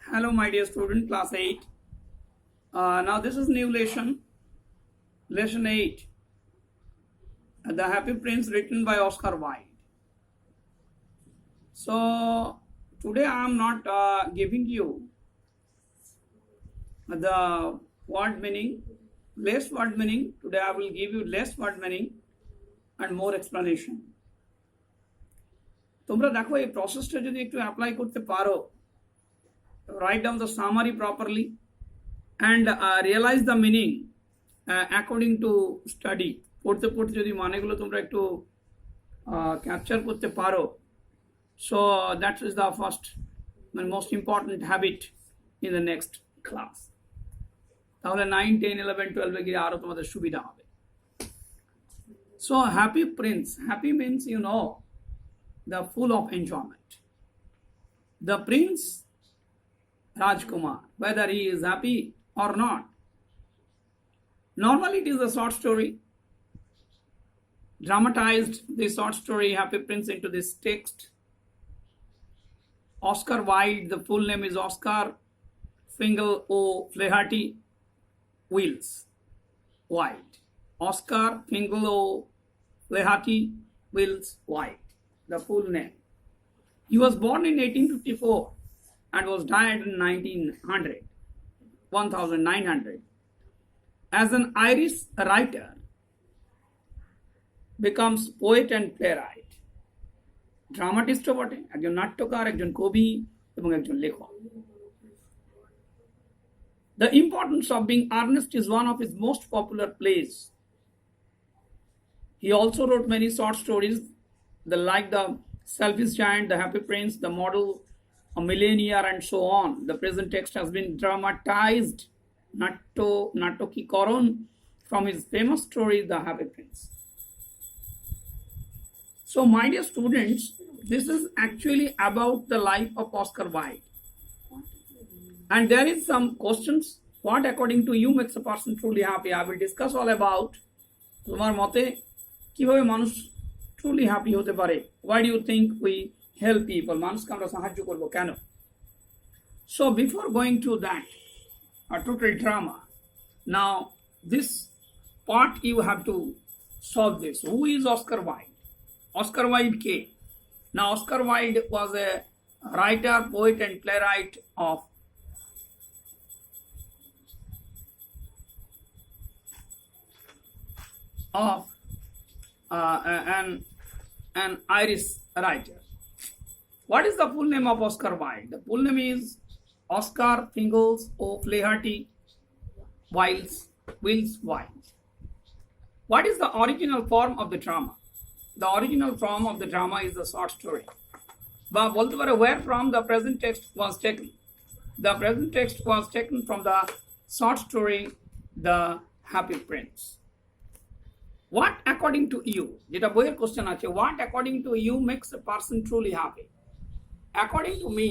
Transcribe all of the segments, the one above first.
Hello, my dear student, class 8. Now, this is new lesson 8. The Happy Prince, written by Oscar Wilde. So, today I am not giving you the word meaning, less word meaning. Today I will give you less word meaning and more explanation. তোমরা দেখো এই প্রসেসটা যদি একটু apply করতে পারো, write down the summary properly and realize the meaning according to study. পড়তে পড়তে যদি মানেগুলো তোমরা একটু ক্যাপচার করতে পারো, so that is the first and most important habit in the next class. তাহলে 9, 10, 11, 12 এ গিয়ে আরো তোমাদের সুবিধা হবে. So happy prince, happy means the full of enjoyment. The prince Rajkumar, whether he is happy or not. Normally it is a short story. Dramatized the short story Happy Prince into this text. Oscar Wilde, the full name is Oscar Fingal O'Flaherty Wills Wilde. Oscar Fingal O'Flaherty Wills Wilde, the full name. He was born in 1854 and was died in 1900. As an Irish writer, becomes poet and playwright. ড্রামাটিস্টও বটে, একজন নাট্যকার, একজন কবি এবং একজন লেখক. The importance of being earnest is one of his most popular plays. He also wrote many short stories, like The Selfish Giant, The Happy Prince, The Model, A Millionaire, and so on. The present text has been dramatized, Natokikoron, from his famous story, The Happy Prince. So, my dear students, this is actually about the life of Oscar Wilde. And there is some questions. What, according to you, makes a person truly happy? I will discuss all about তোমার মতে কিভাবে মানুষ truly happy হতে পারে. Why do you think we help people? মানুষকে আমরা সাহায্য করব কেন? So, before going to that, a total drama, now this part you have to solve this. Who is Oscar Wilde? Oscar Wilde K. Now, Oscar Wilde was a writer, poet, and playwright of an Irish writer. What is the full name of Oscar Wilde? The full name is Oscar Fingal O'Flaherty Wills Wilde. What is the original form of the drama? The original form of the drama is the short story. But where from the present text was taken? The present text was taken from the short story, The Happy Prince. What, according to you, jeta boyer question ache, what according to you makes a person truly happy? According to me,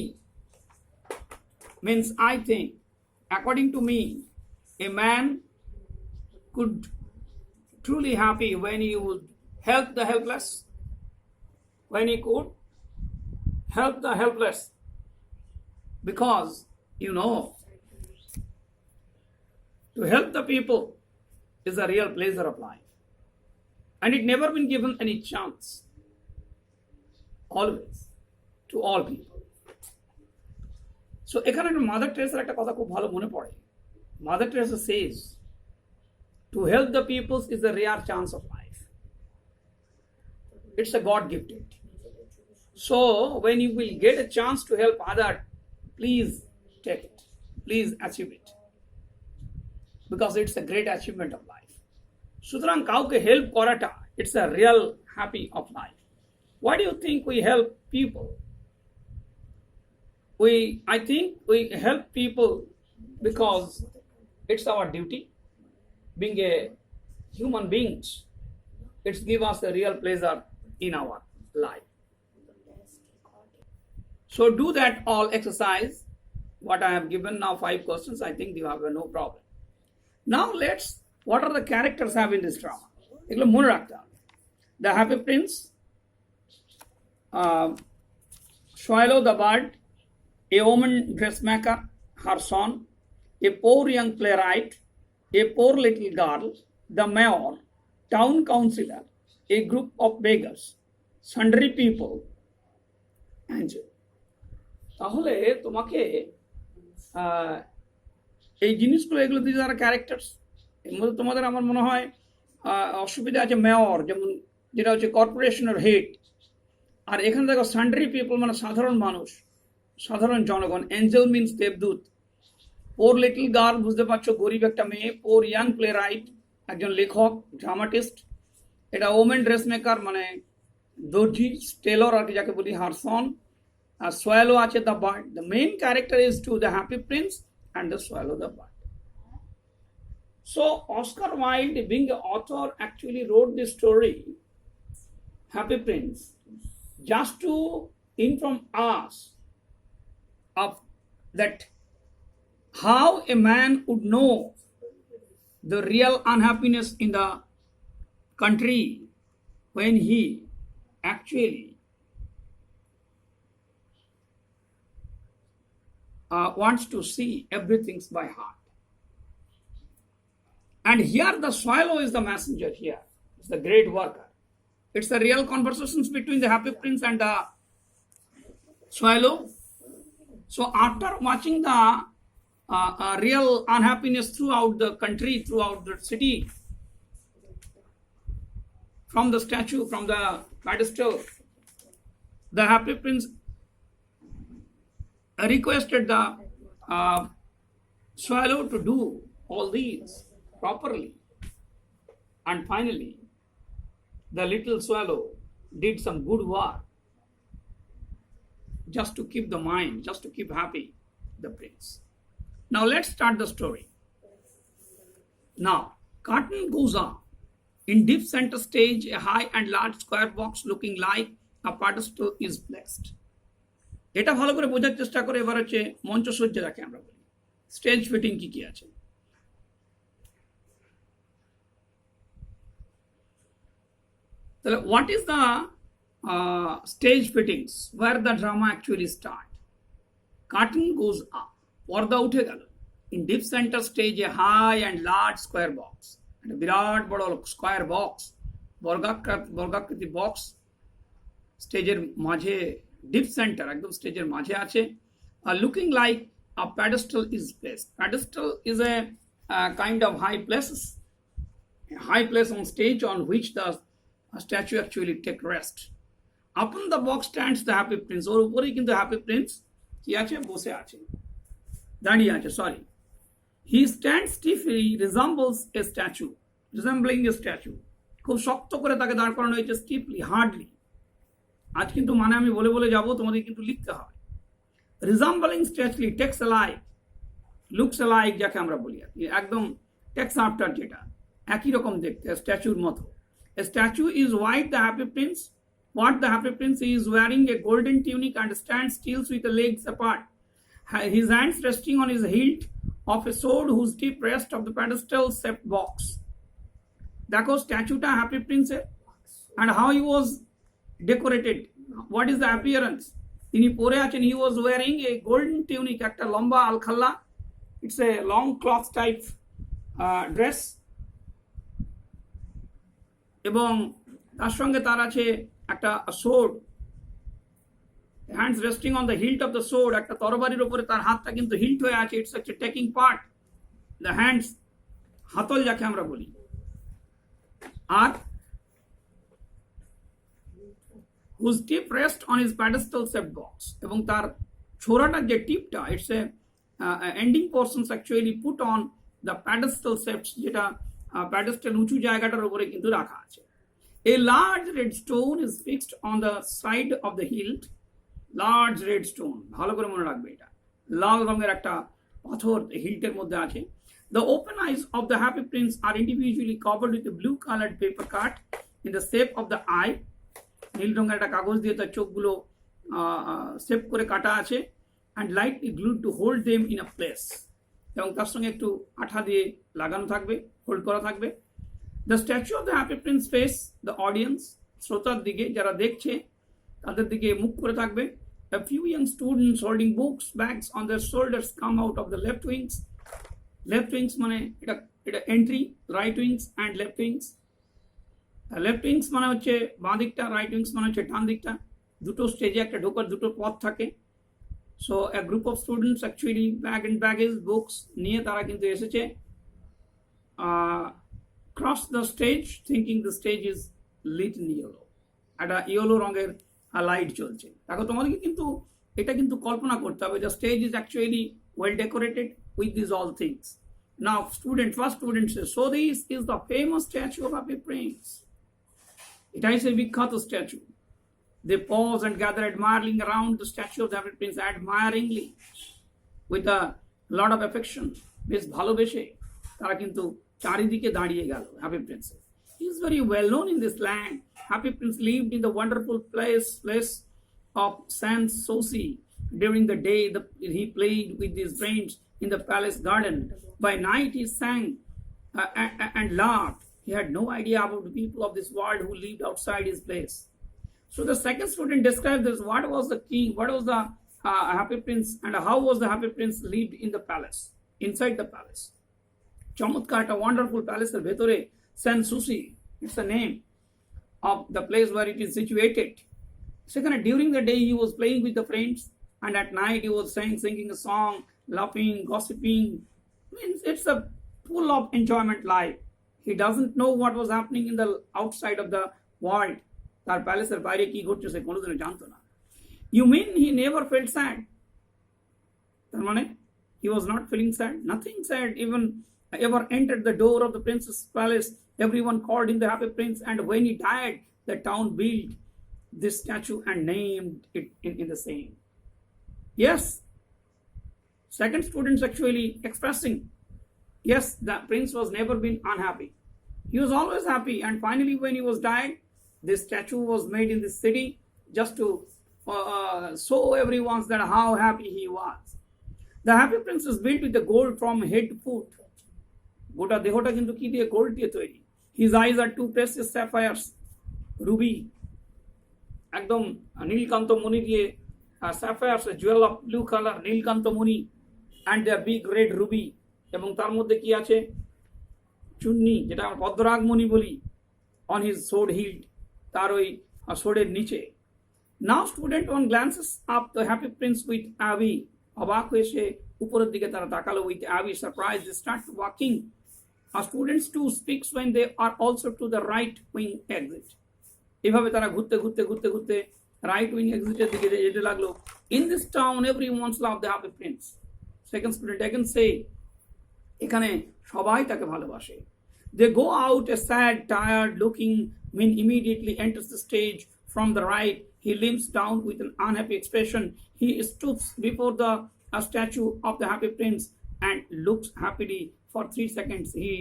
means I think, according to me, a man could truly happy when he would help the helpless, when he could help the helpless, because to help the people is a real pleasure of life, and it never been given any chance, always, to all people. So এখানে mother টেরেসার একটা কথা খুব ভালো মনে পড়ে. Mother Teresa says, to help the people is a rare chance of life. It's a God gifted. So when you will get a chance to help other, please take it. Please achieve it. Because it's a great achievement of life. সুতরাং কাউকে help করাটা, it's a real happy of life. Why do you think we help people? I think we help people because it's our duty. Being a human beings, it's give us a real pleasure in our life. So do that all exercise. What I have given now 5 questions, I think you have no problem. Now what are the characters have in this drama? The Happy Prince, Swallow the bird, a woman dressmaker, her son, a poor young playwright, a poor little girl, the mayor, town councillor, a group of beggars, sundry people, angel. তাহলে তোমাকে এই জিনিসগুলো এগুলো দিয়ে যারা characters এর মধ্যে তোমাদের আমার মনে হয় অসুবিধা আছে মেয়র, যেমন যেটা হচ্ছে কর্পোরেশনের হেড, আর এখানে দেখো সান্ডারি পিপল মানে সাধারণ মানুষ, সাধারণ জনগণ। এঞ্জেল মিনস দেবদূত। পোর লিটল গার্ল বুঝতে পারছো গরিব একটা মেয়ে। পোর ইয়াং প্লে রাইট একজন লেখক, ড্রামাটিস্ট। এটা ওমেন ড্রেস মেকার মানে দর্জি, টেলর আর কি যাকে বলি, হারসন। আর সোয়ালো আছে the bird. The main character is to the happy Prince and the swallow the bird. So Oscar Wilde, being the author, actually wrote this story, Happy Prince, just to inform us of that how a man would know the real unhappiness in the country when he actually wants to see everything by heart. And here the swallow is the messenger here. It's the great worker. It's the real conversations between the happy prince and the swallow. So after watching the real unhappiness throughout the country, throughout the city, from the statue, from the pedestal, the happy prince requested the swallow to do all these properly. And finally, the little swallow did some good work just to keep the mind, just to keep happy the prince. Now let's start the story. Now, curtain goes on. In deep center stage, a high and large square box looking like a pedestal is placed. এটা ভালো করে বোঝার চেষ্টা করে। এবার হচ্ছে মঞ্চসজ্জা যাকে আমরা বলি, স্টেজ ফিটিং কি কি আছে। তাহলে what is the stage fittings where the drama actually start? Curtain goes up, পর্দা উঠে গেল। In deep center stage, a high and large square box, একটা বিরাট বড় স্কোয়ার বক্স, বর্গাকৃতি বক্স স্টেজের মাঝে, ডিপ সেন্টার একদম স্টেজের মাঝে আছে। Looking like a pedestal is place. Pedestal is a kind of high places, high place on stage on which the statue actually take rest. Upon the box stands the happy prince. ওর উপরেই কিন্তু happy Prince কি আছে, বসে আছে, দাঁড়িয়ে আছে, sorry. He stands stiffly, resembles a statue, resembling a statue. খুব শক্ত করে তাকে দাঁড় করানো হয়েছে, স্টিফলি, হার্ডলি। আজ কিন্তু মানে আমি বলে বলে যাবো, তোমাদের কিন্তু লিখতে হবে। রিজাম্বলিং স্ট্যাচুলি, টেক্স অ্যালাইক, লুকস অ্যালাইক যাকে আমরা বলি আর কি, একদম টেক্স আফটার, যেটা একই রকম দেখতে, স্ট্যাচুর মতো। A statue is white, the happy prince. What the happy prince is wearing a golden tunic and stands still with the legs apart, his hands resting on his hilt of a sword whose tip rests of the pedestal shaped box. দেখো স্ট্যাচুটা happy প্রিন্সের, and how he was decorated. What is the appearance? তিনি পরে আছেন, he was wearing a golden tunic, একটা লম্বা আলখাল্লা, it's a long cloth type dress, এবং তার সঙ্গে তার আছে একটা sword, hands resting on the hilt of the sword, একটা তরবারির উপরে তার হাতটা কিন্তু হিল্ট হয়ে আছে, ইটস একটা টেকিং পার্ট, দ্য হ্যান্ডস, হাতল যাকে আমরা বলি। আর whose tip rests on his pedestal shaped box, এবং তার ছোরাটার যে টিপটা, it's a ending portions actually put on the pedestal shapes, যেটা প্যাডেস্টাল উঁচু জায়গাটার উপরে কিন্তু রাখা আছে। A large red stone is fixed on the side of the hilt. Large red stone, ভালো করে মনে রাখবে, এটা লাল রঙের একটা পাথর হিল্টের মধ্যে আছে। The open eyes of the happy prince are individually covered with a blue colored paper cut in the shape of the eye. নীল রঙের একটা কাগজ দিয়ে তার চোখগুলো শেপ করে কাটা আছে, and lightly glued to hold them in a place, এবং তার সঙ্গে একটু আঠা দিয়ে লাগানো থাকবে, হোল্ড করা থাকবে। The statue of the happy prince face the audience, শ্রোতার দিকে, যারা দেখছে তাদের দিকে মুখ করে থাকবে, A few young students holding books, bags on their shoulders come out of the left wings. Left wings মানে এটা entry, right wings and left wings. Left wings মানে হচ্ছে বাঁ দিকটা, রাইট উইংস মানে হচ্ছে ডান দিকটা। দুটো স্টেজে একটা ঢোকার দুটো পথ থাকে। So a group of students actually bag and baggage books নিয়ে তারা কিন্তু এসেছে। Cross the stage thinking the stage is lit in yellow, একটা ইয়েলো রঙের লাইট চলছে। দেখো তোমাদেরকে কিন্তু এটা কিন্তু কল্পনা করতে হবে, the stage is actually well decorated with this all things. Now student, first student says, so this is the famous statue of Happy Prince. এটা is a বিখ্যাত statue. They pause and gather admiringly around the statue of the Happy Prince, admiringly with a lot of affection. বেশ ভালোবেসে তারা কিন্তু চারিদিকে দাঁড়িয়ে গেল happy প্রিন্সের। He is very well known in this land. Happy Prince lived in the wonderful place of Sans Souci. During the day, he played with his friends in the palace garden. By night, he sang and laughed. He had no idea about the people of this world who lived outside his place. So the second student described this: what was the king, what was the Happy Prince, and how was the Happy Prince lived in the palace, inside the palace. চমৎকার একটা wonderful প্যালেসের ভেতরে Sanssouci, it's the name of the place where it is situated. সেখানে during the day he was playing with the friends, and at night he was singing a song, laughing, gossiping. Means it's a full of enjoyment life. He doesn't know what was happening in the outside of the world. তার প্যালেসের বাইরে কি ঘটছে সে কোনোদিনও জানতো না। You mean he never felt sad? তার মানে he was not feeling sad, nothing sad. Even ever entered the door of the prince's palace, everyone called him the Happy Prince, and when he died, the town built this statue and named it in the same. Yes, second students actually expressing, yes, the prince was never been unhappy. He was always happy, and finally when he was died, this statue was made in this city just to show everyone that how happy he was. The Happy Prince is built with the gold from head to foot. গোটা দেহটা কিন্তু কি দিয়ে? Gold দিয়ে তৈরি। His eyes are two precious sapphires, ruby, একদম নীলকান্ত মণি দিয়ে, sapphires, a jewel of blue color, Nilkanta Moni, and a big red ruby, এবং তার মধ্যে কি আছে? চুন্নি, যেটা আমরা পদ্মরাগ মণি বলি, on his sword hilt, তার ওই সোর্ডের নিচে। Now student one glances up the Happy Prince with awe, অবাক হয়ে সে উপরের দিকে তারা তাকালো। with awe, surprised, they start walking. Students too speaks when they are also to the right wing exit. এভাবে তারা ঘুরতে ঘুরতে ঘুরতে ঘুরতে রাইট উইং এক্সিটের দিকে যেতে লাগলো। In this town everyone loves the Happy Prince. Second student again say, এখানে সবাই তাকে ভালোবাসে। They go out a sad, tired looking man immediately enters the stage from the right. He limps down with an unhappy expression. He stoops before the statue of the Happy Prince and looks happily for 3 seconds. He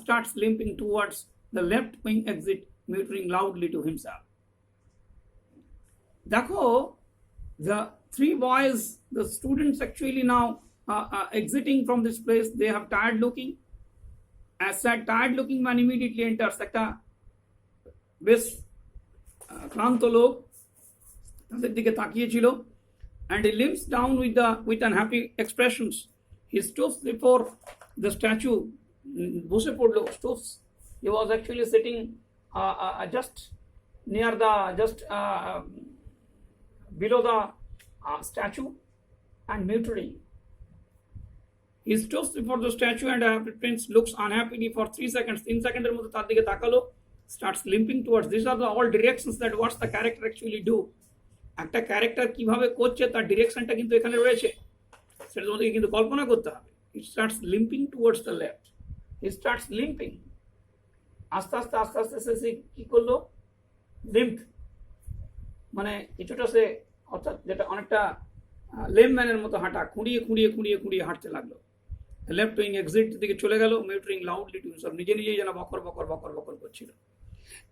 starts limping towards the left wing exit, muttering loudly to himself. দেখো, the three boys, the students actually now exiting from this place, they have tired looking. As that tired looking man immediately enters, একটা বেশ ক্লান্ত লোক তাদের দিকে তাকিয়েছিল, and he limps down with unhappy expressions. He stoops before the statue, বসে পড়লো, stoops. He was actually sitting just near below the statue and muttering. He stoops before the statue and Happy Prince looks unhappily for 3 seconds. 3 সেকেন্ডের মধ্যে তার দিকে তাকালো, starts limping towards. These are the all directions that what the character actually do. একটা character কিভাবে করছে তার ডিরেকশনটা কিন্তু এখানে রয়েছে, সেটা তোমাদেরকে কিন্তু কল্পনা করতে হবে। It starts limping towards the left. He starts limping. আস্তে আস্তে আস্তে আস্তে সে কি করলো? লিম্প মানে কিছুটা সে, অর্থাৎ যেটা অনেকটা লেমম্যানের মতো হাঁটা, খুঁড়িয়ে খুঁড়িয়ে খুঁড়িয়ে খুঁড়িয়ে হাঁটতে লাগলো। লেফট উইং এক্সিট দিকে চলে গেল, মিউটারিং লাউডলি টু হিমসেলফ, নিজে নিজেই যেন বকর বকর বকর বকর করছিল।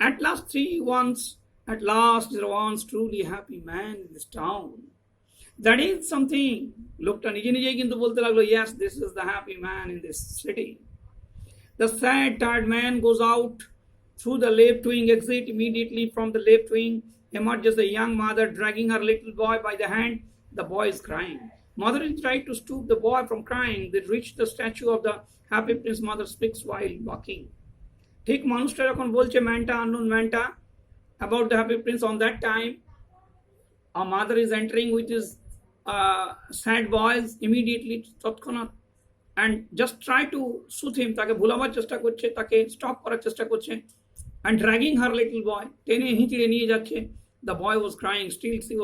At last there was truly happy man in this town. That is something. লোকটা নিজে নিজেই কিন্তু বলতে লাগলো, yes, this is the happy man in this city. The sad tired man goes out through the left wing exit immediately from the left wing emerges a young mother dragging her little boy by the hand. The boy is crying. Mother is trying to stop the boy from crying. They reach the statue of the happy prince. Mother speaks while walking. ঠিক মানুষটা যখন বলছে ম্যানটা unknown ম্যানটা about the happy prince, on that time a mother is entering with his sad boys immediately তৎক্ষণাৎ and just try to soothe him, তাকে ভুলাবার চেষ্টা করছে, তাকে stop করার চেষ্টা করছে, and dragging her little boy, টেনে হিঁচড়ে নিয়ে যাচ্ছে. The boy was crying, still he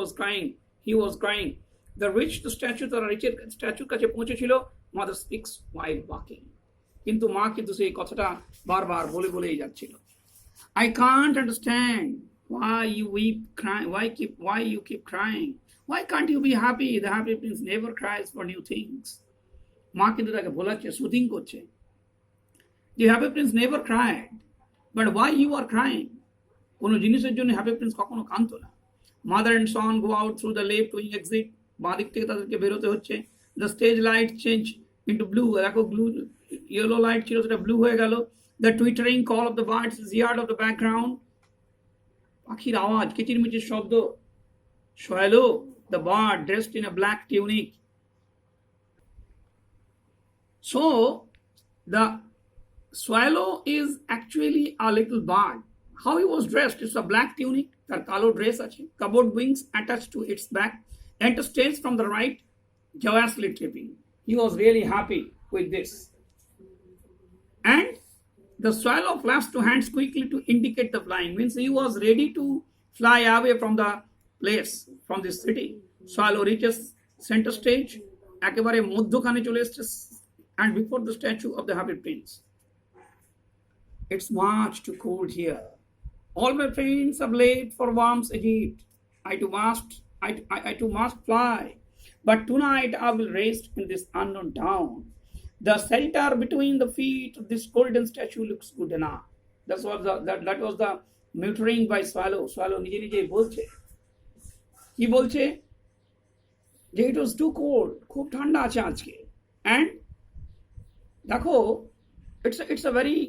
was crying. The reached the statue, তারা রিচের স্ট্যাচুর কাছে পৌঁছেছিল. Mother speaks while walking. কিন্তু মা কিন্তু সেই কথাটা বারবার বলেই যাচ্ছিল. I can't understand why you weep, cry, why you keep crying. Why can't you be happy? The happy prince never cries for new things. মা কিন্তু তাকে ভোলাচ্ছে, সুদিং করছে. The happy prince never cried, but why you are crying? কোনো জিনিসের জন্য happy Prince কখনো কাঁদতো না. Mother and son go out through the left wing exit. বাঁ দিক থেকে তাদেরকে বেরোতে হচ্ছে. The stage light change into blue. দেখো ব্লু, ইয়েলো লাইট ছিল, সেটা ব্লু হয়ে গেল. The twittering call of the birds is heard of the background. পাখির আওয়াজ, কিচিরমিচির শব্দ. Swallow, the bird dressed in a black tunic. So the swallow is actually a little bird. How he was dressed? It's a black tunic, তার কালো dress আছে, covered wings attached to its back, enter stage from the right, joyously tripping. He was really happy with this. And the swallow flaps two hands quickly to indicate the flying. Means he was ready to fly away from the place, from this city. Swallow reaches center stage, একেবারে মধ্যখানে চলে এসেছে, and before the statue of the happy prince. It's much too cold here. All my friends have left for warm Egypt. I too must fly. But tonight I will rest in this unknown town. The shelter between the feet of this golden statue looks good enough. That was the muttering by Swallow. Swallow নিজে নিজেই বলছে, কি বলছে, যে it was too cold, খুব ঠান্ডা আছে আজকে. And দেখো, it's a very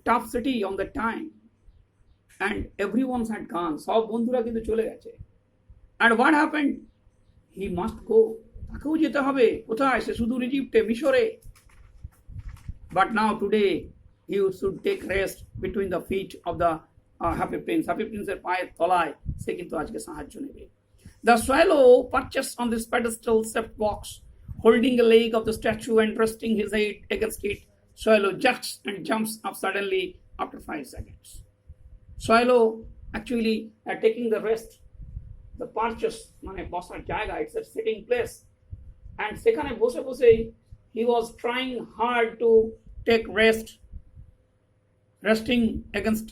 tough city on that time. And everyone had gone. সব বন্ধুরা কিন্তু চলে গেছে. And what happened? He must go. তাকেও যেতে হবে. কোথায়? সে সুদূর ইজিপ্টে, মিশরে. But now today he should take rest between the feet of the happy prince. Happy prince এর পায়ের তলায় সে কিন্তু আজকে সাহায্য নেবে. The swallow perches on this pedestal stepped box, holding a leg of the statue and resting his head against it. Swallow jerks and jumps up suddenly after 5 seconds. Swallow actually taking the rest, the perches, মানে বসার জায়গা, it's a sitting place. And সেখানে বসে বসেই he was trying hard to take rest, resting against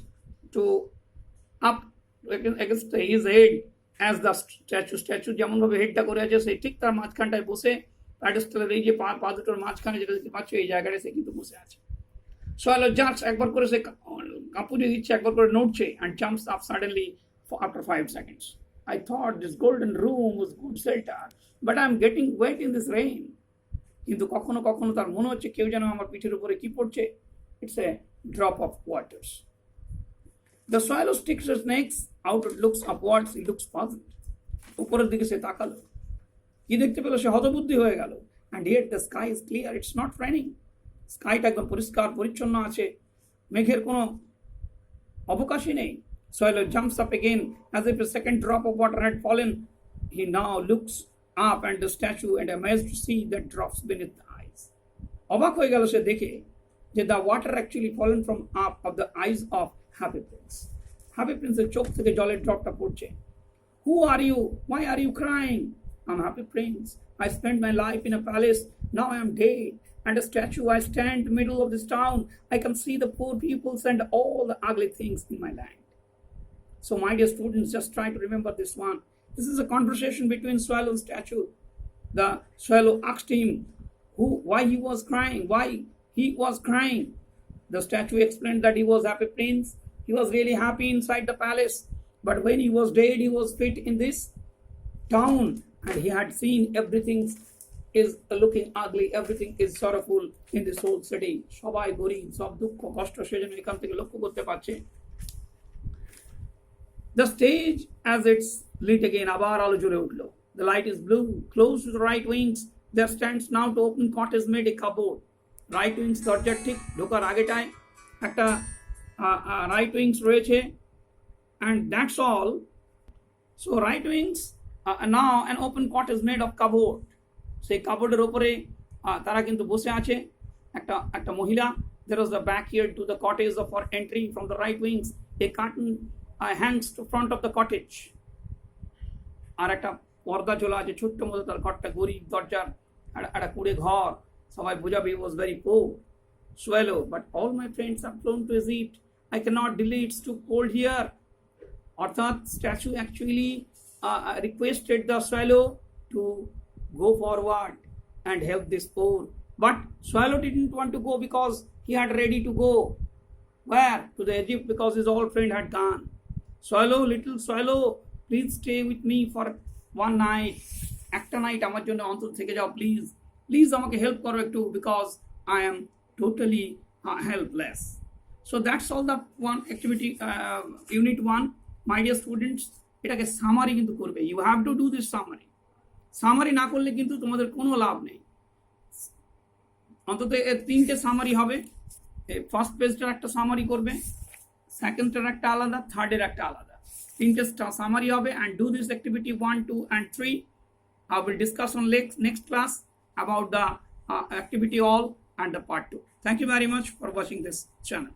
his head as the statue যেমন ভাবে হেডটা করে আছে, সেই ঠিক তার মাঝখানটায় বসে প্যাডেস্টালের এই যে পা দুটোর মাঝখানে যেটা দেখতে পাচ্ছ, এই জায়গাটা সে কিন্তু বসে আছে. Swallow jerks, একবার করে সে কাঁপুনি দিচ্ছে, একবার করে নড়ছে, and jumps up suddenly after 5 seconds. I thought this golden room was good shelter, but I'm getting wet in this rain. কিন্তু কখনো কখনো তার মনে হচ্ছে কেউ যেন আমার পিঠের উপরে কি পড়ছে. It's a drop of waters. The swallow sticks his neck out, looks upwards, he looks puzzled. উপরের দিকে সে তাকালো, কি দেখতে পেল? সে হতবুদ্ধি হয়ে গেল. And yet the sky is clear, it's not raining. স্কাইটা একদম পরিষ্কার পরিচ্ছন্ন আছে, মেঘের কোনো অবকাশই নেই. Swallow jumps up again as if a second drop of water had fallen. He now looks up at the statue and amazed to see the drops beneath the eyes. অবাক হয়ে গেল সে দেখে যে the water actually fallen from up of the eyes of Happy Prince. Happy Prince এর চোখ থেকে জলের ড্রপটা পড়ছে. Who are you? Why are you crying? I'm Happy Prince. I spent my life in a palace. Now I am dead. And a statue, I stand in the middle of this town. I can see the poor peoples and all the ugly things in my land. So my dear students, just try to remember this one. This is a conversation between Swallow and statue. The swallow asked him why he was crying, why he was crying. The statue explained that he was Happy Prince. He was really happy inside the palace. But when he was dead, he was fit in this town. And he had seen everything is looking ugly, everything is sorrowful in this whole city. সবাই গরিব, সব দুঃখ কষ্ট সেজন্য এখান থেকে লক্ষ্য করতে পারছে. The stage as it's lit again, আবার আলো জ্বলে উঠলো. The light is blue. Close to the right wings, there stands now to open cottage made a cupboard. Right wings দরজার ঠিক ঢোকার আগেটায় একটা right wings রয়েছে, and that's all. So right wings now an open cottage made of cupboard. সেই কাপড়ের ওপরে তারা কিন্তু বসে আছে একটা মহিলা. There was the backyard to the cottage for entry from the right wings. A curtain hangs to front of the cottage. আর একটা পর্দা ঝোলা আছে ছোট্ট মতো, তার ঘরটা গরিব, দরজার একটা কুড়ে ঘর, সবাই বোঝাবে was very poor. Swallow, but all my friends have flown to his eat. I cannot delay, it's too cold here. অর্থাৎ statue actually requested the swallow to go forward and help this poor. But swallow didn't want to go because he had ready to go. Where? To the Egypt, because his old friend had gone. Swallow, little swallow, please stay with me for one night. একটা night আমার জন্য অন্তত থেকে যাও please. Please আমাকে help করো একটু, because I am totally helpless. So that's all the one activity, unit 1. My dear students, এটাকে সামারি কিন্তু করবে. You have to do this summary. Summary না করলে কিন্তু তোমাদের কোনো লাভ নেই. অন্তত এর 3টে সামারি হবে. ফার্স্ট পেজটার একটা সামারি করবে, সেকেন্ডটার একটা আলাদা, থার্ডের একটা আলাদা, 3টে সামারি হবে. And do this activity 1, 2 and 3. I will discuss on next class about the activity all and the part 2. Thank you very much for watching this channel.